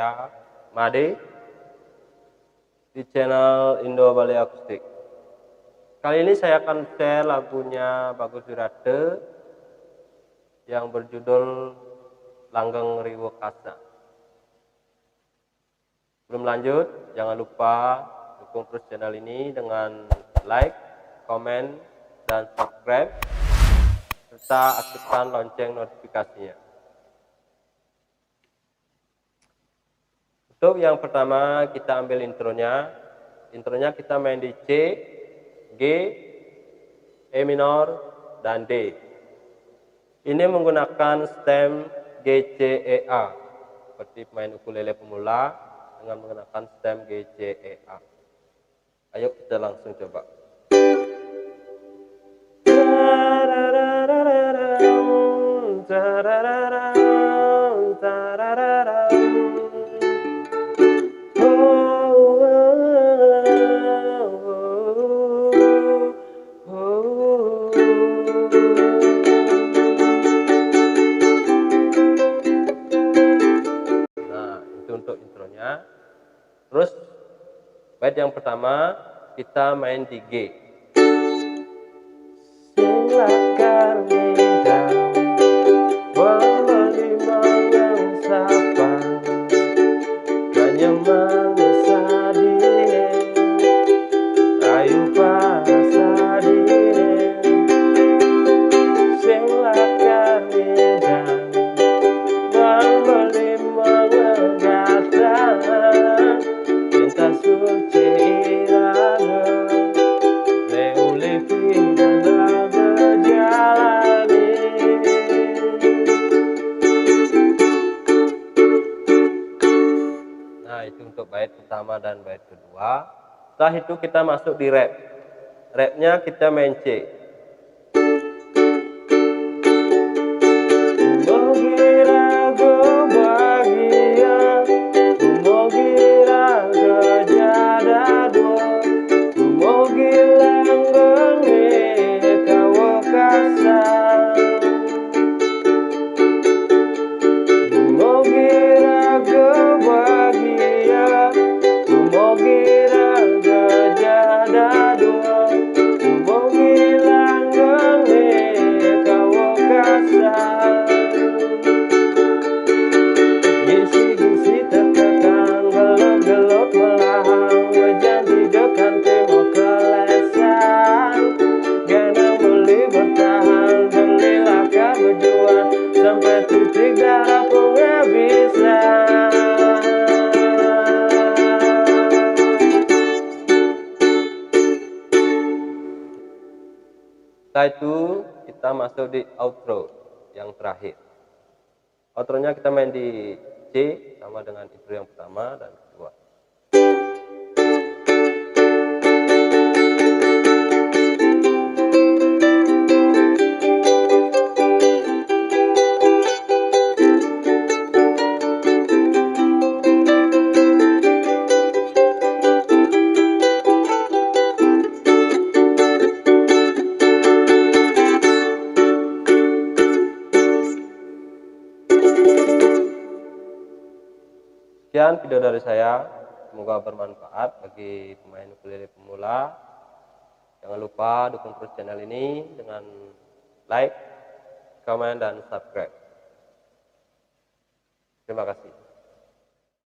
saya Made di channel Indo Bali Akustik. Kali ini saya akan share lagunya Bagus Wirate yang berjudul Langgeng Riwo Kasa. Sebelum lanjut, jangan lupa dukung terus channel ini dengan like, komen, dan subscribe, serta aktifkan lonceng notifikasinya. Untuk yang pertama kita ambil intronya. Intronya kita main di C, G, E minor, dan D. Ini menggunakan stem G, C, E, A. Seperti pemain ukulele pemula dengan menggunakan stem G, C, E, A. Ayo kita langsung coba. Untuk intronya. Terus bait yang pertama kita main di G. Silakan midang membeli mangang sapa kanyemang sadine ayu para sadine silakan midang membeli mangang cinta suci irana leuli pindana berjalani. Nah, itu untuk bait pertama dan bait kedua. Setelah itu kita masuk di rap. Rapnya kita main C. Setelah itu kita masuk di outro yang terakhir. Outronya kita main di C sama dengan intro yang pertama dan kedua. Sekian video dari saya, semoga bermanfaat bagi pemain ukulele pemula. Jangan lupa dukung terus channel ini dengan like, komen, dan subscribe. Terima kasih.